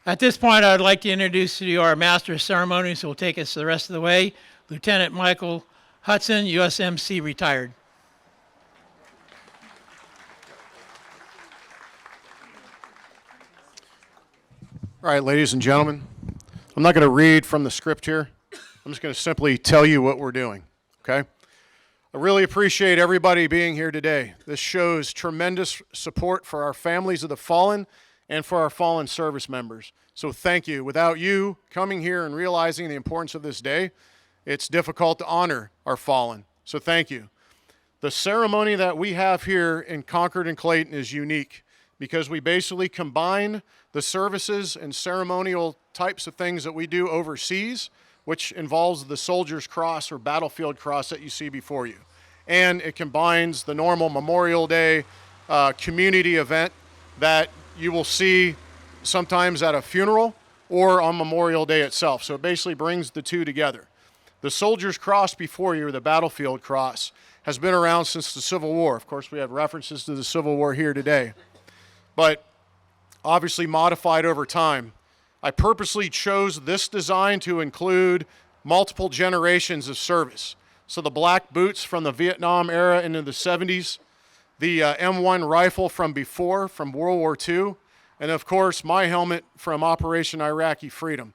At this point, I would like to introduce to you our Master of Ceremonies who will take us the rest of the way, Lieutenant Michael Hudson, USMC retired. All right, ladies and gentlemen, I'm not going to read from the script here. I'm just going to simply tell you what we're doing, okay? I really appreciate everybody being here today. This shows tremendous support for our families of the fallen and for our fallen service members. So thank you. Without you coming here and realizing the importance of this day, it's difficult to honor our fallen. So thank you. The ceremony that we have here in Concord and Clayton is unique because we basically combine the services and ceremonial types of things that we do overseas, which involves the soldier's cross or battlefield cross that you see before you. And it combines the normal Memorial Day community event that you will see sometimes at a funeral or on Memorial Day itself. So it basically brings the two together. The soldier's cross before you, or the battlefield cross, has been around since the Civil War. Of course, we have references to the Civil War here today, but obviously modified over time. I purposely chose this design to include multiple generations of service. So the black boots from the Vietnam era into the 70s, the M1 rifle from before, from World War II, and of course my helmet from Operation Iraqi Freedom.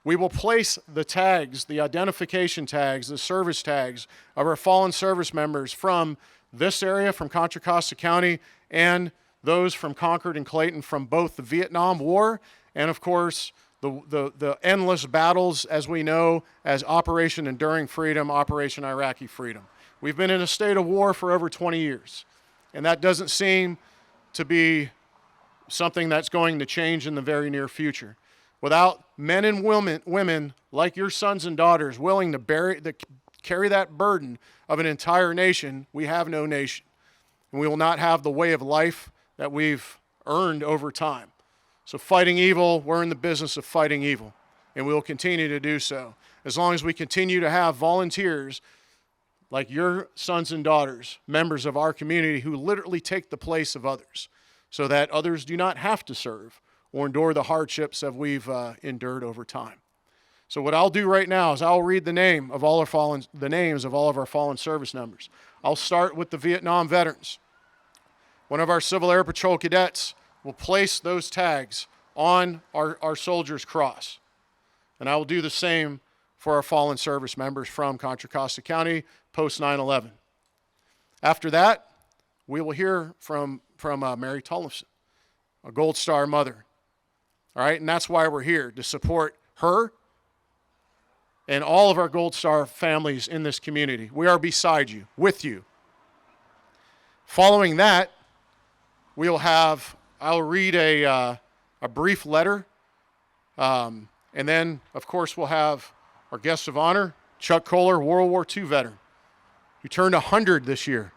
We will place the tags, the identification tags, the service tags of our fallen service members from this area, from Contra Costa County, and those from Concord and Clayton from both the Vietnam War and, of course, the endless battles, as we know, as Operation Enduring Freedom, Operation Iraqi Freedom. We've been in a state of war for over 20 years, and that doesn't seem to be something that's going to change in the very near future. Without men and women like your sons and daughters willing to carry that burden of an entire nation, we have no nation. And we will not have the way of life that we've earned over time. So fighting evil, we're in the business of fighting evil, and we will continue to do so. As long as we continue to have volunteers like your sons and daughters, members of our community who literally take the place of others so that others do not have to serve or endure the hardships that we've endured over time. So what I'll do right now is I'll read the names of all of our fallen service members. I'll start with the Vietnam veterans. One of our Civil Air Patrol cadets will place those tags on our soldier's cross. And I will do the same for our fallen service members from Contra Costa County post 9/11. After that, we will hear from Mary Tollefson, a Gold Star mother. All right, and that's why we're here, to support her and all of our Gold Star families in this community. We are beside you, with you. Following that, I'll read a brief letter, and then, of course, we'll have our guest of honor, Chuck Kohler, World War II veteran, who turned 100 this year.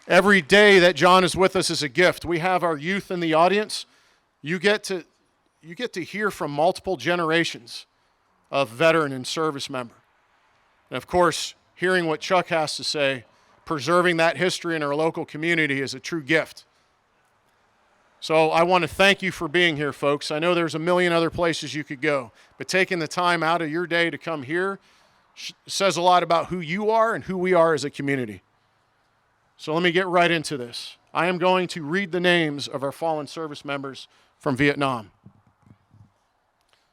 Every day that John is with us is a gift. We have our youth in the audience. You get to hear from multiple generations of veteran and service member. And of course, hearing what Chuck has to say, preserving that history in our local community is a true gift. So I want to thank you for being here, folks. I know there's a million other places you could go, but taking the time out of your day to come here says a lot about who you are and who we are as a community. So let me get right into this. I am going to read the names of our fallen service members from Vietnam.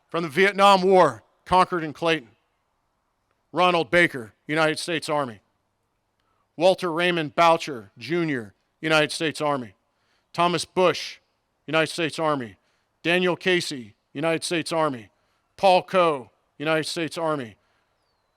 From the Vietnam War, Concord and Clayton. Ronald Baker, United States Army. Walter Raymond Boucher, Jr., United States Army. Thomas Bush, United States Army. Daniel Casey, United States Army. Paul Coe, United States Army.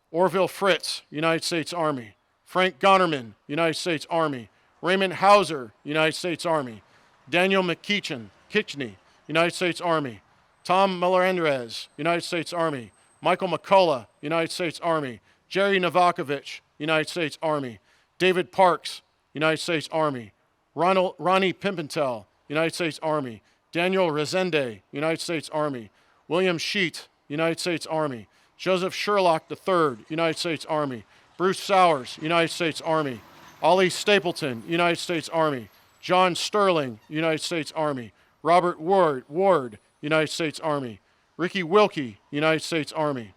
Orville Fritz, United States Army. Frank Gonnerman, United States Army. Raymond Hauser, United States Army. Daniel Kitchney, United States Army. Tom Melendrez, United States Army. Michael McCullough, United States Army. Jerry Novakovich, United States Army. David Parks, United States Army. Ronnie Pimentel, United States Army. Daniel Resende, United States Army. William Sheet, United States Army. Joseph Sherlock III, United States Army. Bruce Sowers, United States Army. Ollie Stapleton, United States Army. John Sterling, United States Army. Robert Ward, United States Army. Ricky Wilkie, United States Army.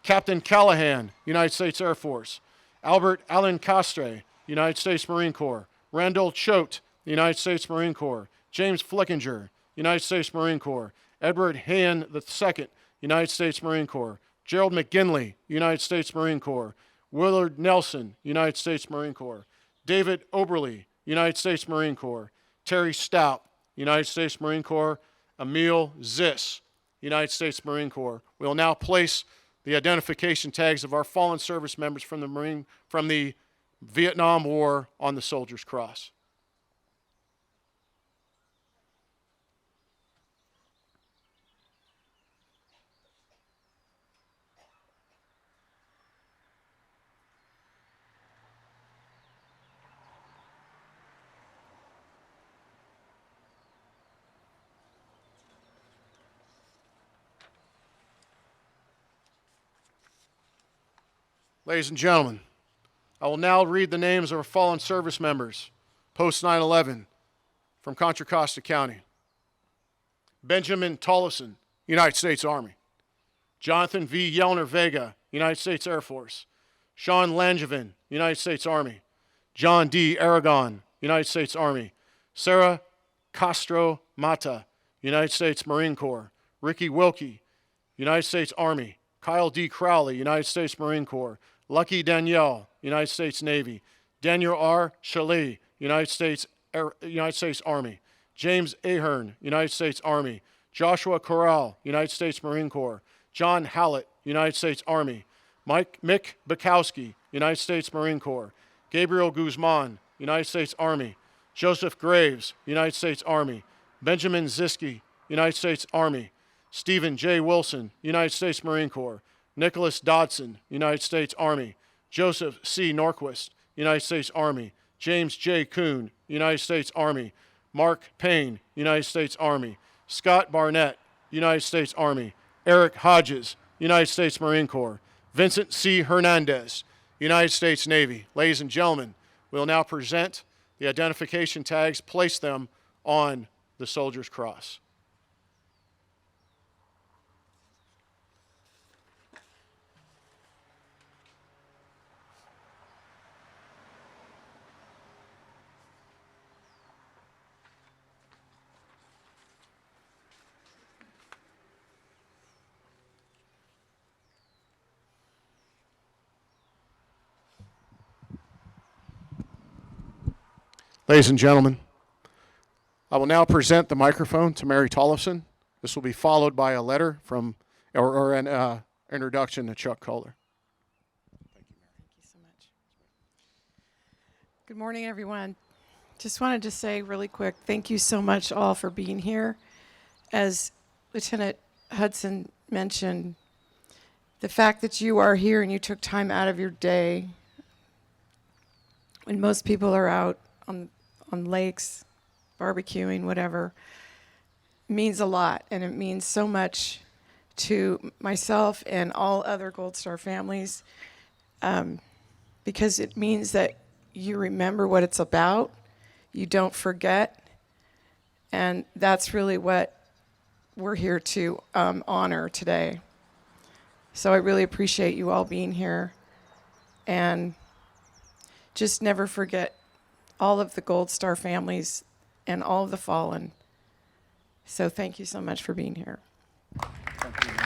Captain Callahan, United States Air Force. Albert Allen Castre, United States Marine Corps. Randall Choate, United States Marine Corps. James Flickinger, United States Marine Corps. Edward Han II, United States Marine Corps. Gerald McGinley, United States Marine Corps. Willard Nelson, United States Marine Corps. David Oberle, United States Marine Corps. Terry Stout, United States Marine Corps. Emil Ziss, United States Marine Corps. We will now place the identification tags of our fallen service members from the Vietnam War on the Soldier's Cross. Ladies and gentlemen, I will now read the names of our fallen service members, post 9/11, from Contra Costa County. Benjamin Tollefsen, United States Army. Jonathan V. Yellner Vega, United States Air Force. Sean Langevin, United States Army. John D. Aragon, United States Army. Sarah Castro Mata, United States Marine Corps. Ricky Wilkie, United States Army. Kyle D. Crowley, United States Marine Corps. Lucky Danielle, United States Navy. Daniel R. Chalet, United States Army. James Ahern, United States Army. Joshua Corral, United States Marine Corps. John Hallett, United States Army. Mick Bukowski, United States Marine Corps. Gabriel Guzman, United States Army. Joseph Graves, United States Army. Benjamin Ziski, United States Army. Stephen J. Wilson, United States Marine Corps. Nicholas Dodson, United States Army. Joseph C. Norquist, United States Army. James J. Kuhn, United States Army. Mark Payne, United States Army. Scott Barnett, United States Army. Eric Hodges, United States Marine Corps. Vincent C. Hernandez, United States Navy. Ladies and gentlemen, we'll now present the identification tags, place them on the Soldier's Cross. Ladies and gentlemen, I will now present the microphone to Mary Tollefson. This will be followed by a letter from, or an introduction to Chuck Kohler. Thank you so much. Good morning, everyone. Just wanted to say really quick, thank you so much all for being here. As Lieutenant Hudson mentioned, the fact that you are here and you took time out of your day when most people are out on lakes, barbecuing, whatever, means a lot, and it means so much to myself and all other Gold Star families, because it means that you remember what it's about, you don't forget, and that's really what we're here to honor today. So I really appreciate you all being here, and just never forget all of the Gold Star families and all of the fallen. So thank you so much for being here. Thank you.